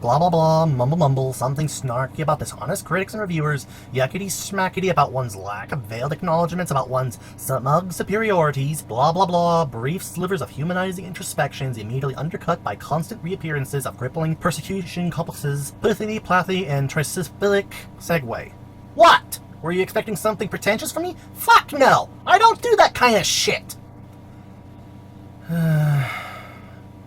blah blah blah, mumble mumble, something snarky about dishonest critics and reviewers, yuckity smackety about one's lack of veiled acknowledgments about one's smug superiorities, blah blah blah, brief slivers of humanizing introspections immediately undercut by constant reappearances of crippling persecution complexes, pithy, plathy, and trisyphilic segue. What? Were you expecting something pretentious from me? Fuck no! I don't do that kind of shit!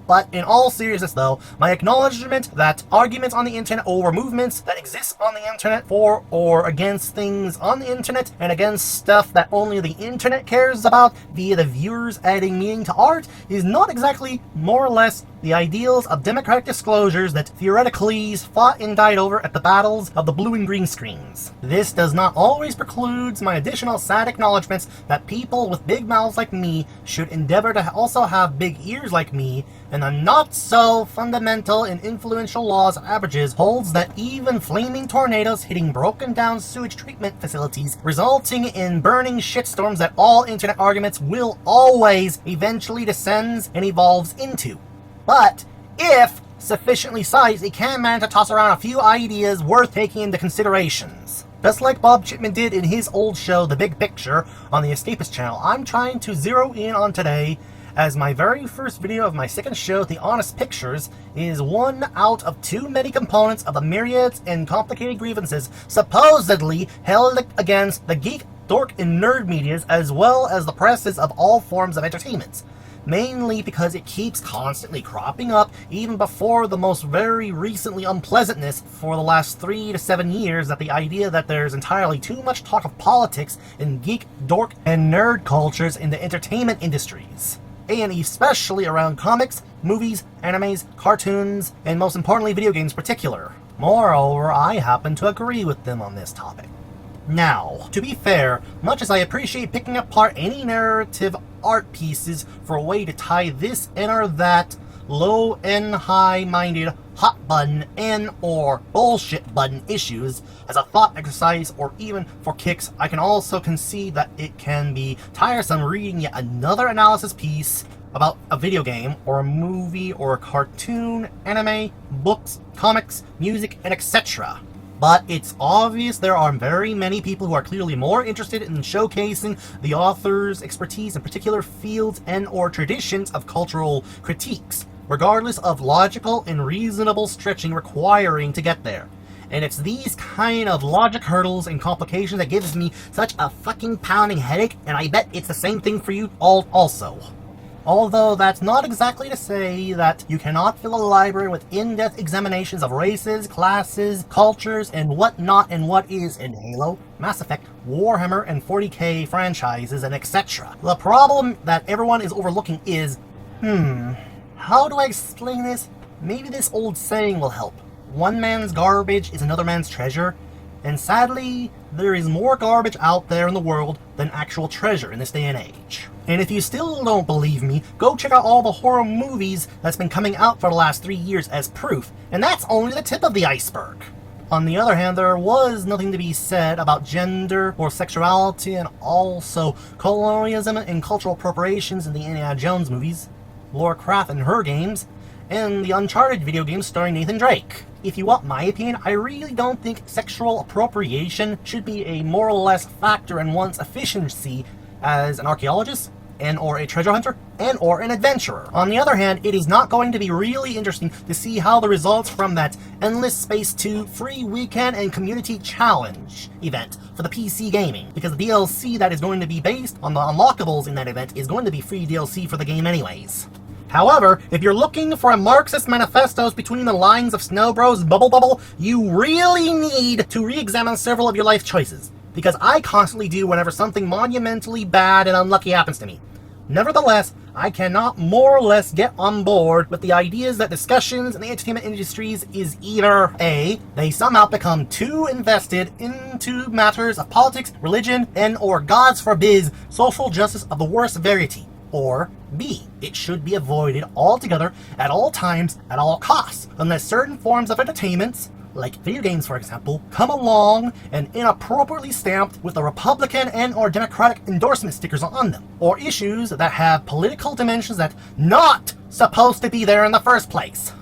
But in all seriousness though, my acknowledgement that arguments on the internet over movements that exist on the internet for or against things on the internet and against stuff that only the internet cares about via the viewers adding meaning to art is not exactly more or less the ideals of democratic disclosures that theoretically fought and died over at the battles of the blue and green screens. This does not always preclude my additional sad acknowledgements that people with big mouths like me should endeavor to also have big ears like me, and the not so fundamental and influential laws of averages holds that even flaming tornadoes hitting broken down sewage treatment facilities, resulting in burning shitstorms that all internet arguments will always eventually descends and evolves into. But if sufficiently sized, it can manage to toss around a few ideas worth taking into considerations. Just like Bob Chipman did in his old show, The Big Picture, on the Escapist channel, I'm trying to zero in on today, as my very first video of my second show, The Honest Pictures, is one out of too many components of the myriads and complicated grievances supposedly held against the geek, dork, and nerd medias, as well as the presses of all forms of entertainment. Mainly because it keeps constantly cropping up even before the most very recently unpleasantness for the last 3 to 7 years, that the idea that there's entirely too much talk of politics in geek, dork, and nerd cultures in the entertainment industries. And especially around comics, movies, animes, cartoons, and most importantly video games in particular. Moreover, I happen to agree with them on this topic. Now, to be fair, much as I appreciate picking apart any narrative art pieces for a way to tie this in or that low and high-minded hot button and or bullshit button issues as a thought exercise or even for kicks, I can also concede that it can be tiresome reading yet another analysis piece about a video game or a movie or a cartoon, anime, books, comics, music, and etc. But it's obvious there are very many people who are clearly more interested in showcasing the author's expertise in particular fields and or traditions of cultural critiques, regardless of logical and reasonable stretching requiring to get there. And it's these kind of logic hurdles and complications that gives me such a fucking pounding headache, and I bet it's the same thing for you all also. Although that's not exactly to say that you cannot fill a library with in-depth examinations of races, classes, cultures, and what not and what is in Halo, Mass Effect, Warhammer, and 40k franchises, and etc. The problem that everyone is overlooking is, how do I explain this? Maybe this old saying will help. One man's garbage is another man's treasure, and sadly, there is more garbage out there in the world than actual treasure in this day and age. And if you still don't believe me, go check out all the horror movies that's been coming out for the last 3 years as proof, and that's only the tip of the iceberg. On the other hand, there was nothing to be said about gender or sexuality, and also colonialism and cultural appropriations in the Indiana Jones movies, Lara Croft and her games, and the Uncharted video game starring Nathan Drake. If you want my opinion, I really don't think sexual appropriation should be a more or less factor in one's efficiency as an archaeologist, and or a treasure hunter, and or an adventurer. On the other hand, it is not going to be really interesting to see how the results from that Endless Space 2 free weekend and community challenge event for the PC gaming, because the DLC that is going to be based on the unlockables in that event is going to be free DLC for the game anyways. However, if you're looking for a Marxist manifestos between the lines of Snow Bros bubble, you really need to re-examine several of your life choices, because I constantly do whenever something monumentally bad and unlucky happens to me. Nevertheless, I cannot more or less get on board with the ideas that discussions in the entertainment industries is either A, they somehow become too invested into matters of politics, religion, and or God's forbid, social justice of the worst variety, or B, it should be avoided altogether at all times, at all costs, unless certain forms of entertainment, like video games for example, come along and inappropriately stamped with the Republican and or Democratic endorsement stickers on them, or issues that have political dimensions that not supposed to be there in the first place.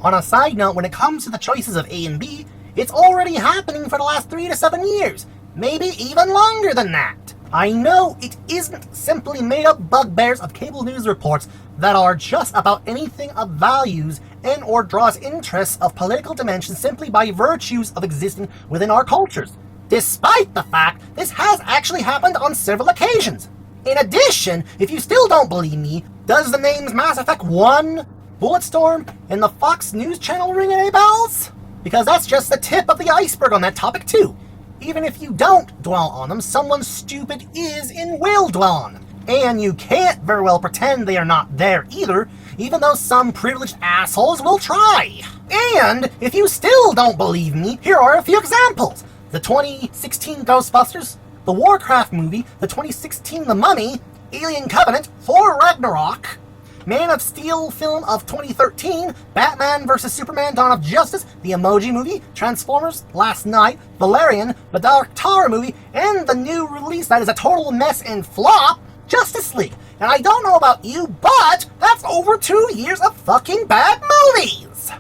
On a side note, when it comes to the choices of A and B, it's already happening for the last 3 to 7 years, maybe even longer than that. I know it isn't simply made-up bugbears of cable news reports that are just about anything of values and or draws interests of political dimension simply by virtues of existing within our cultures, despite the fact this has actually happened on several occasions. In addition, if you still don't believe me, does the names Mass Effect 1, Bulletstorm, and the Fox News Channel ring any bells? Because that's just the tip of the iceberg on that topic too. Even if you don't dwell on them, someone stupid is and will dwell on them. And you can't very well pretend they are not there either, even though some privileged assholes will try. And if you still don't believe me, here are a few examples. The 2016 Ghostbusters, the Warcraft movie, the 2016 The Mummy, Alien Covenant, Thor Ragnarok, Man of Steel film of 2013, Batman vs. Superman Dawn of Justice, the Emoji Movie, Transformers, Last Night, Valerian, the Dark Tower movie, and the new release that is a total mess and flop, Justice League. And I don't know about you, but that's over 2 years of fucking bad movies!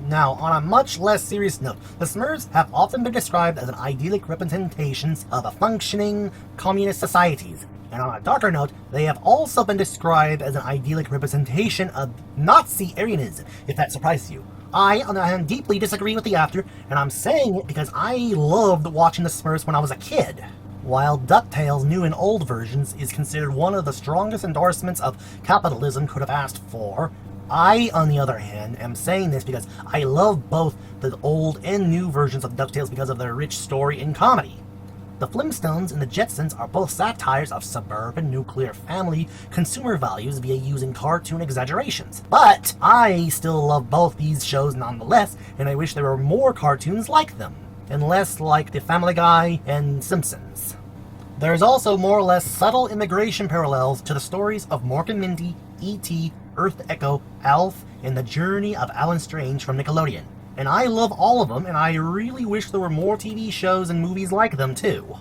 Now, on a much less serious note, the Smurfs have often been described as an idyllic representations of a functioning communist societies. And on a darker note, they have also been described as an idyllic representation of Nazi Aryanism, if that surprises you. I, on the other hand, deeply disagree with the after, and I'm saying it because I loved watching the Smurfs when I was a kid. While DuckTales' new and old versions is considered one of the strongest endorsements of capitalism could have asked for, I, on the other hand, am saying this because I love both the old and new versions of DuckTales because of their rich story and comedy. The Flintstones and the Jetsons are both satires of suburban nuclear family consumer values via using cartoon exaggerations. But I still love both these shows nonetheless, and I wish there were more cartoons like them, and less like The Family Guy and Simpsons. There's also more or less subtle immigration parallels to the stories of Mork and Mindy, E.T., Earth Echo, Alf, and The Journey of Alan Strange from Nickelodeon. And I love all of them, and I really wish there were more TV shows and movies like them too.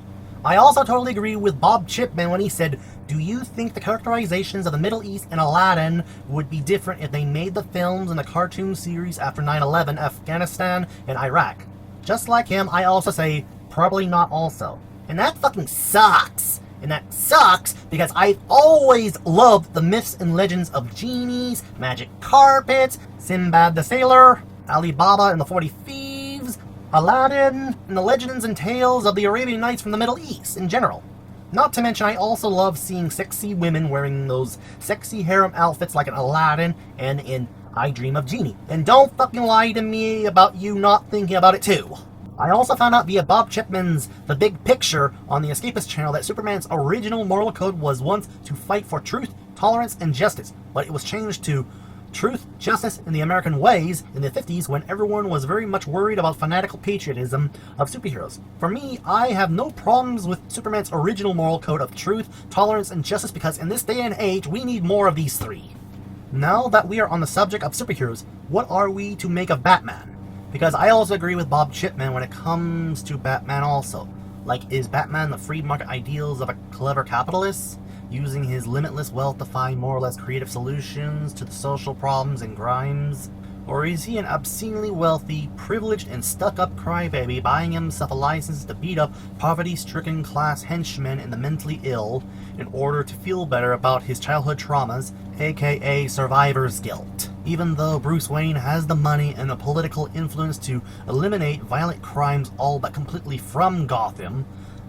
I also totally agree with Bob Chipman when he said, do you think the characterizations of the Middle East and Aladdin would be different if they made the films and the cartoon series after 9/11, Afghanistan, and Iraq? Just like him, I also say, probably not also. And that fucking sucks. And that sucks because I've always loved the myths and legends of genies, magic carpets, Sinbad the Sailor, Alibaba and the 40 Thieves, Aladdin, and the legends and tales of the Arabian Nights from the Middle East in general. Not to mention I also love seeing sexy women wearing those sexy harem outfits like in Aladdin and in I Dream of Jeannie. And don't fucking lie to me about you not thinking about it too. I also found out via Bob Chipman's The Big Picture on the Escapist channel that Superman's original moral code was once to fight for truth, tolerance, and justice, but it was changed to truth, justice, and the American ways in the 50s when everyone was very much worried about fanatical patriotism of superheroes. For me, I have no problems with Superman's original moral code of truth, tolerance, and justice because in this day and age, we need more of these three. Now that we are on the subject of superheroes, what are we to make of Batman? Because I also agree with Bob Chipman when it comes to Batman also. Like, is Batman the free market ideals of a clever capitalist, using his limitless wealth to find more or less creative solutions to the social problems and crimes? Or is he an obscenely wealthy, privileged, and stuck-up crybaby buying himself a license to beat up poverty-stricken class henchmen and the mentally ill in order to feel better about his childhood traumas, aka survivor's guilt? Even though Bruce Wayne has the money and the political influence to eliminate violent crimes all but completely from Gotham,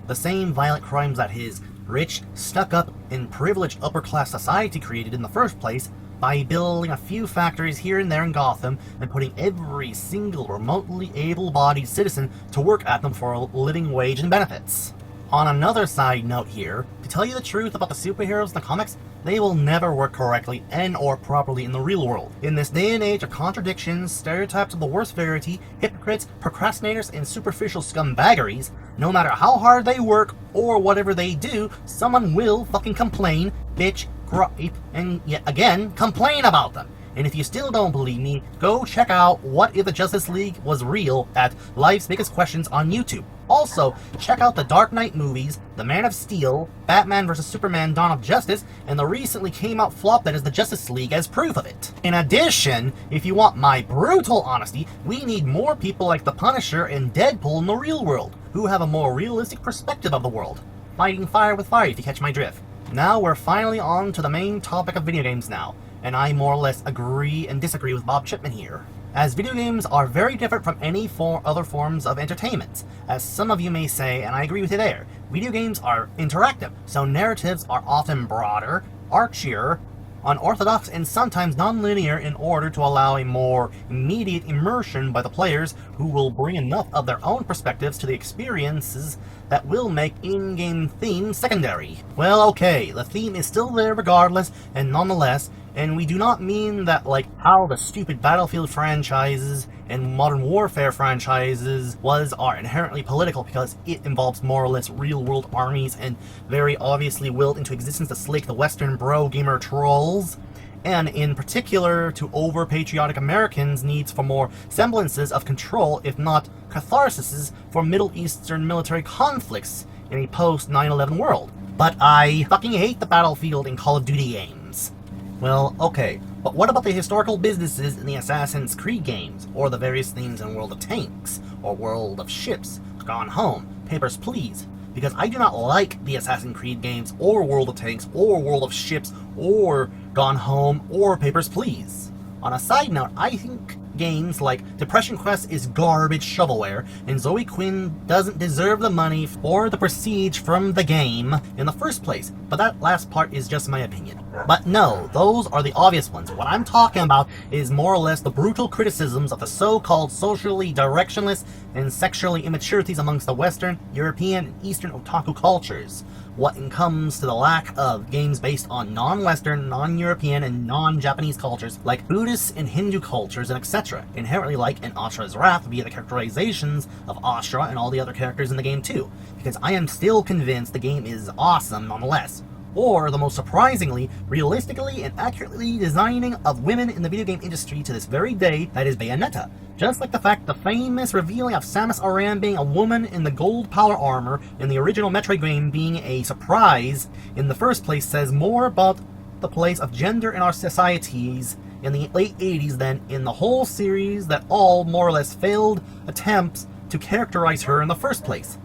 the same violent crimes that his rich, stuck-up, and privileged upper-class society created in the first place by building a few factories here and there in Gotham and putting every single remotely able-bodied citizen to work at them for a living wage and benefits. On another side note here, to tell you the truth about the superheroes in the comics, they will never work correctly and or properly in the real world. In this day and age of contradictions, stereotypes of the worst variety, hypocrites, procrastinators, and superficial scumbaggeries, no matter how hard they work or whatever they do, someone will fucking complain, bitch, gripe, and yet again, complain about them. And if you still don't believe me, go check out What If the Justice League Was Real at Life's Biggest Questions on YouTube. Also, check out the Dark Knight movies, The Man of Steel, Batman vs. Superman Dawn of Justice, and the recently came out flop that is the Justice League as proof of it. In addition, if you want my brutal honesty, we need more people like the Punisher and Deadpool in the real world, who have a more realistic perspective of the world. Fighting fire with fire, if you catch my drift. Now we're finally on to the main topic of video games now, and I more or less agree and disagree with Bob Chipman here. As video games are very different from any other forms of entertainment. As some of you may say, and I agree with you there, video games are interactive, so narratives are often broader, archier, unorthodox, and sometimes non-linear in order to allow a more immediate immersion by the players who will bring enough of their own perspectives to the experiences that will make in-game themes secondary. Well, okay, the theme is still there regardless, and nonetheless, and we do not mean that like how the stupid Battlefield franchises and Modern Warfare franchises are inherently political because it involves more or less real-world armies and very obviously willed into existence to slake the Western bro gamer trolls, and in particular to over-patriotic Americans' needs for more semblances of control, if not catharsis, for Middle Eastern military conflicts in a post-9/11 world. But I fucking hate the Battlefield in Call of Duty games. Well, okay, but what about the historical businesses in the Assassin's Creed games, or the various themes in World of Tanks, or World of Ships, Gone Home, Papers, Please? Because I do not like the Assassin's Creed games, or World of Tanks, or World of Ships, or Gone Home, or Papers, Please. On a side note, I think games like Depression Quest is garbage shovelware, and Zoe Quinn doesn't deserve the money or the prestige from the game in the first place, but that last part is just my opinion. But no, those are the obvious ones. What I'm talking about is more or less the brutal criticisms of the so-called socially directionless and sexually immaturities amongst the Western, European, and Eastern otaku cultures. What comes to the lack of games based on non-Western, non-European, and non-Japanese cultures like Buddhist and Hindu cultures and etc. Inherently like in Ashra's Wrath via the characterizations of Ashra and all the other characters in the game too, because I am still convinced the game is awesome nonetheless. Or, the most surprisingly, realistically and accurately designing of women in the video game industry to this very day, that is Bayonetta. Just like the fact the famous revealing of Samus Aran being a woman in the gold power armor in the original Metroid game being a surprise in the first place says more about the place of gender in our societies in the late 80s than in the whole series that all more or less failed attempts to characterize her in the first place.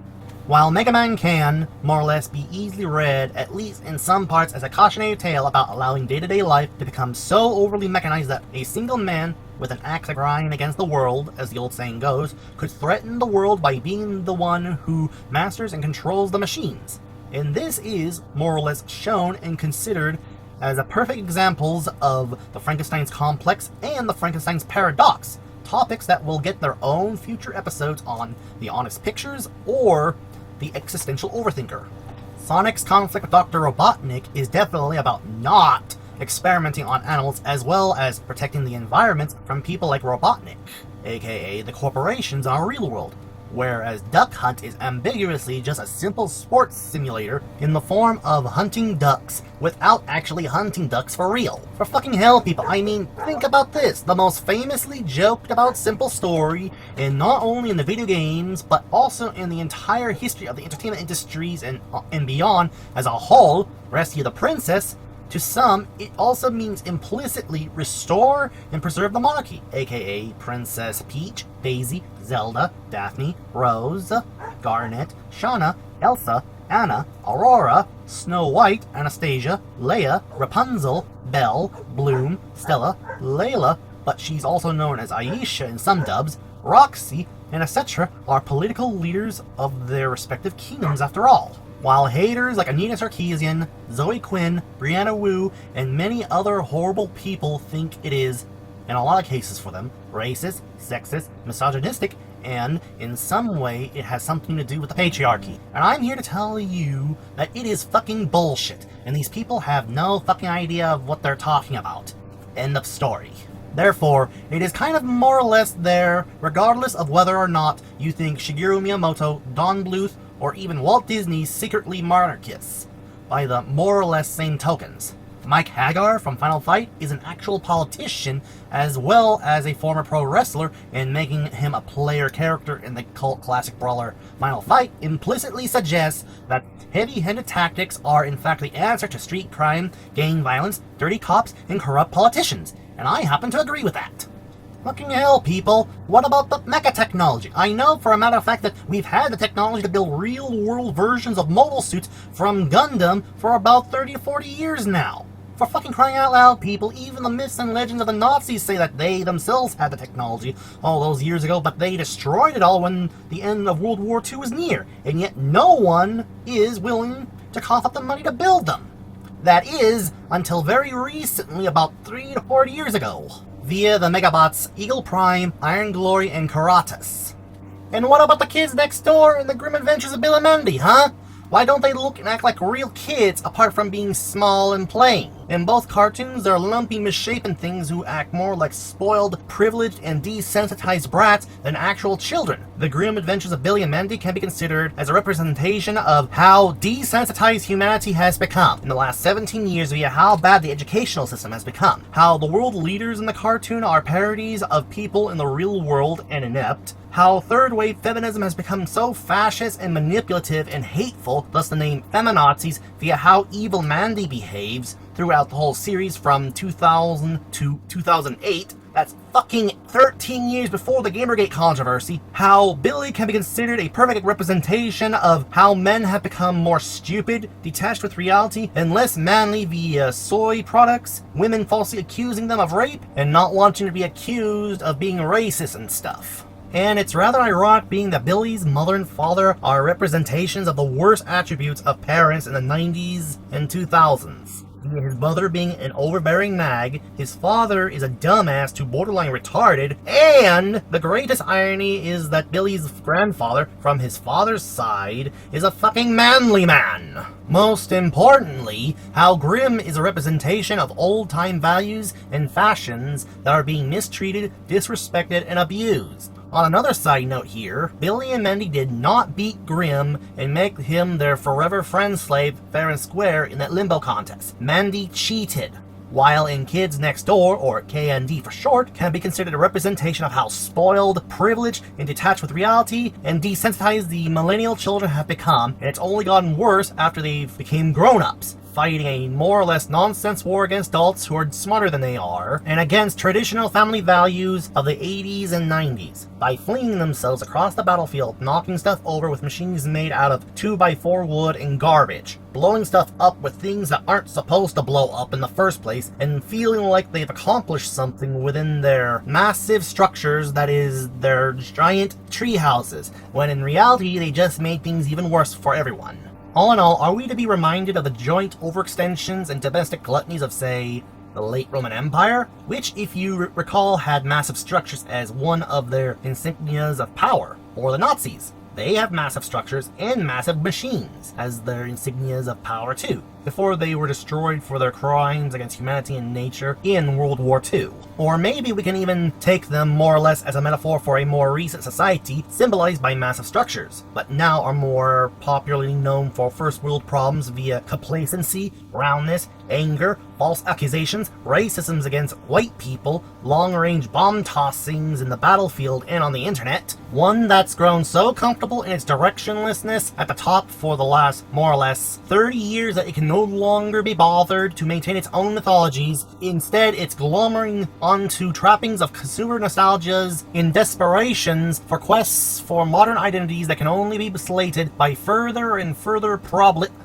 While Mega Man can, more or less, be easily read, at least in some parts, as a cautionary tale about allowing day-to-day life to become so overly mechanized that a single man with an axe to grind against the world, as the old saying goes, could threaten the world by being the one who masters and controls the machines. And this is, more or less, shown and considered as a perfect examples of the Frankenstein's complex and the Frankenstein's paradox, topics that will get their own future episodes on The Honest Pictures or The Existential Overthinker. Sonic's conflict with Dr. Robotnik is definitely about not experimenting on animals as well as protecting the environment from people like Robotnik, aka the corporations in our real world. Whereas Duck Hunt is ambiguously just a simple sports simulator in the form of hunting ducks without actually hunting ducks for real. For fucking hell, people, I mean, think about this. The most famously joked about simple story, and not only in the video games, but also in the entire history of the entertainment industries and beyond as a whole, Rescue the Princess. To some, it also means implicitly restore and preserve the monarchy, aka Princess Peach, Daisy, Zelda, Daphne, Rose, Garnet, Shauna, Elsa, Anna, Aurora, Snow White, Anastasia, Leia, Rapunzel, Belle, Bloom, Stella, Layla, but she's also known as Aisha in some dubs, Roxy, and etc. are political leaders of their respective kingdoms after all. While haters like Anita Sarkeesian, Zoe Quinn, Brianna Wu, and many other horrible people think it is, in a lot of cases for them, racist, sexist, misogynistic, and in some way it has something to do with the patriarchy. And I'm here to tell you that it is fucking bullshit, and these people have no fucking idea of what they're talking about. End of story. Therefore, it is kind of more or less there, regardless of whether or not you think Shigeru Miyamoto, Don Bluth, or even Walt Disney secretly monarchists, by the more or less same tokens. Mike Hagar from Final Fight is an actual politician as well as a former pro wrestler, and making him a player character in the cult classic brawler Final Fight implicitly suggests that heavy-handed tactics are in fact the answer to street crime, gang violence, dirty cops, and corrupt politicians, and I happen to agree with that. Fucking hell, people. What about the mecha technology? I know for a matter of fact that we've had the technology to build real-world versions of mobile suits from Gundam for about 30 to 40 years now. For fucking crying out loud, people, even the myths and legends of the Nazis say that they themselves had the technology all those years ago, but they destroyed it all when the end of World War II was near, and yet no one is willing to cough up the money to build them. That is, until very recently, about 3 to 4 years ago, via the Megabots Eagle Prime, Iron Glory, and Karatas. And what about the kids next door in the Grim Adventures of Bill and Mandy, huh? Why don't they look and act like real kids apart from being small and plain? In both cartoons, they're lumpy, misshapen things who act more like spoiled, privileged, and desensitized brats than actual children. The Grim Adventures of Billy and Mandy can be considered as a representation of how desensitized humanity has become in the last 17 years via how bad the educational system has become. How the world leaders in the cartoon are parodies of people in the real world and inept. How third-wave feminism has become so fascist and manipulative and hateful, thus the name feminazis, via how evil Mandy behaves throughout the whole series from 2000 to 2008. That's fucking 13 years before the Gamergate controversy. How Billy can be considered a perfect representation of how men have become more stupid, detached with reality, and less manly via soy products, women falsely accusing them of rape, and not wanting to be accused of being racist and stuff. And it's rather ironic being that Billy's mother and father are representations of the worst attributes of parents in the 90s and 2000s. His mother being an overbearing nag, his father is a dumbass to borderline retarded, and the greatest irony is that Billy's grandfather, from his father's side, is a fucking manly man. Most importantly, how Grimm is a representation of old-time values and fashions that are being mistreated, disrespected, and abused. On another side note here, Billy and Mandy did not beat Grimm and make him their forever friend slave fair and square in that limbo contest. Mandy cheated. While in Kids Next Door, or KND for short, can be considered a representation of how spoiled, privileged, and detached with reality and desensitized the millennial children have become, and it's only gotten worse after they became grown-ups, fighting a more or less nonsense war against adults who are smarter than they are, and against traditional family values of the 80s and 90s, by flinging themselves across the battlefield, knocking stuff over with machines made out of 2x4 wood and garbage, blowing stuff up with things that aren't supposed to blow up in the first place, and feeling like they've accomplished something within their massive structures, that is, their giant tree houses, when in reality they just made things even worse for everyone. All in all, are we to be reminded of the joint overextensions and domestic gluttonies of, say, the late Roman Empire, which, if you recall, had massive structures as one of their insignias of power, or the Nazis? They have massive structures and massive machines as their insignias of power too, before they were destroyed for their crimes against humanity and nature in World War II. Or maybe we can even take them more or less as a metaphor for a more recent society symbolized by massive structures, but now are more popularly known for first world problems via complacency, roundness, anger, false accusations, racisms against white people, long-range bomb tossings in the battlefield and on the internet, one that's grown so comfortable in its directionlessness at the top for the last, more or less, 30 years that it can no longer be bothered to maintain its own mythologies. Instead, it's glommering onto trappings of consumer nostalgias in desperations for quests for modern identities that can only be slated by further and further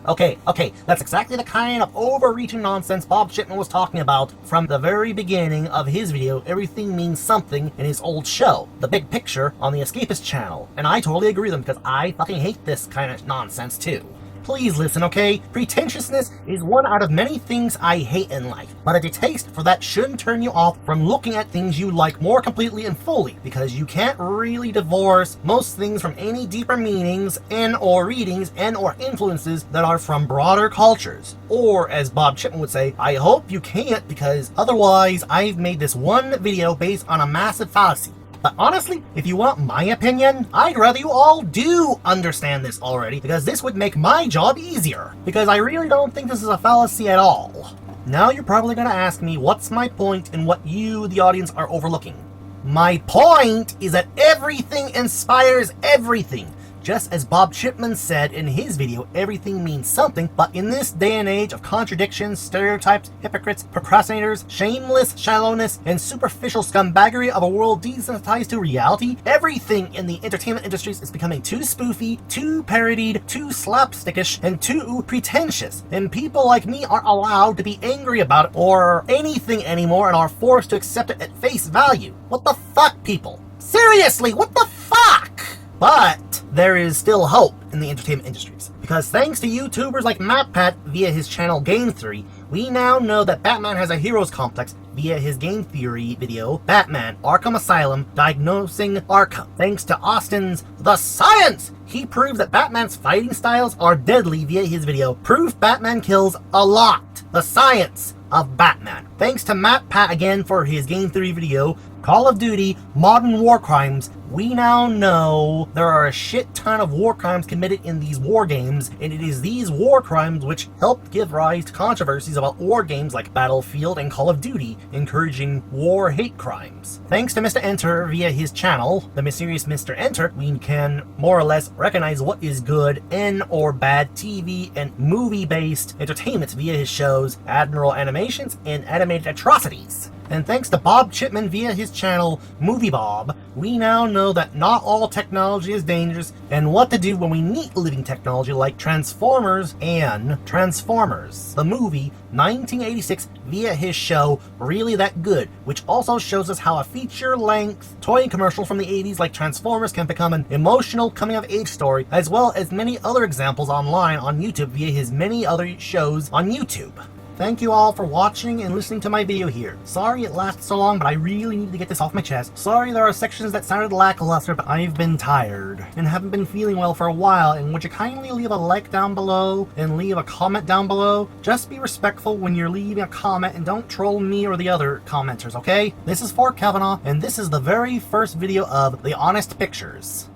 Okay, that's exactly the kind of overreaching nonsense Bob Shipman was talking about from the very beginning of his video, Everything Means Something, in his old show, The Big Picture, on the Escapist channel. And I totally agree with him, because I fucking hate this kind of nonsense too. Please listen, okay? Pretentiousness is one out of many things I hate in life, but a distaste for that shouldn't turn you off from looking at things you like more completely and fully, because you can't really divorce most things from any deeper meanings and or readings and or influences that are from broader cultures. Or, as Bob Chipman would say, I hope you can't, because otherwise I've made this one video based on a massive fallacy. But honestly, if you want my opinion, I'd rather you all do understand this already, because this would make my job easier. Because I really don't think this is a fallacy at all. Now you're probably gonna ask me, what's my point and what you, the audience, are overlooking? My point is that everything inspires everything. Just as Bob Chipman said in his video, everything means something, but in this day and age of contradictions, stereotypes, hypocrites, procrastinators, shameless shallowness, and superficial scumbaggery of a world desensitized to reality, everything in the entertainment industries is becoming too spoofy, too parodied, too slapstickish, and too pretentious. And people like me aren't allowed to be angry about it or anything anymore and are forced to accept it at face value. What the fuck, people? Seriously, what the fuck? But there is still hope in the entertainment industries, because thanks to YouTubers like MatPat via his channel Game Theory, we now know that Batman has a hero's complex via his game theory video, Batman Arkham Asylum, Diagnosing Arkham. Thanks to Austin's The Science, he proved that Batman's fighting styles are deadly via his video, Proof Batman Kills a Lot, The Science of Batman. Thanks to MatPat again for his game theory video, Call of Duty Modern War Crimes, we now know there are a shit ton of war crimes committed in these war games, and it is these war crimes which helped give rise to controversies about war games like Battlefield and Call of Duty, encouraging war hate crimes. Thanks to Mr. Enter via his channel, The Mysterious Mr. Enter, we can more or less recognize what is good and or bad TV and movie-based entertainment via his shows Admiral Animations and Animated Atrocities. And thanks to Bob Chipman via his channel Movie Bob, we now know that not all technology is dangerous and what to do when we meet living technology like Transformers and Transformers, the movie 1986 via his show Really That Good, which also shows us how a feature-length toy commercial from the 80s like Transformers can become an emotional coming-of-age story, as well as many other examples online on YouTube via his many other shows on YouTube. Thank you all for watching and listening to my video here. Sorry it lasted so long, but I really need to get this off my chest. Sorry there are sections that sounded lackluster, but I've been tired and haven't been feeling well for a while, and would you kindly leave a like down below and leave a comment down below? Just be respectful when you're leaving a comment and don't troll me or the other commenters, okay? This is Fortkavanagh, and this is the very first video of The Honest Pictures.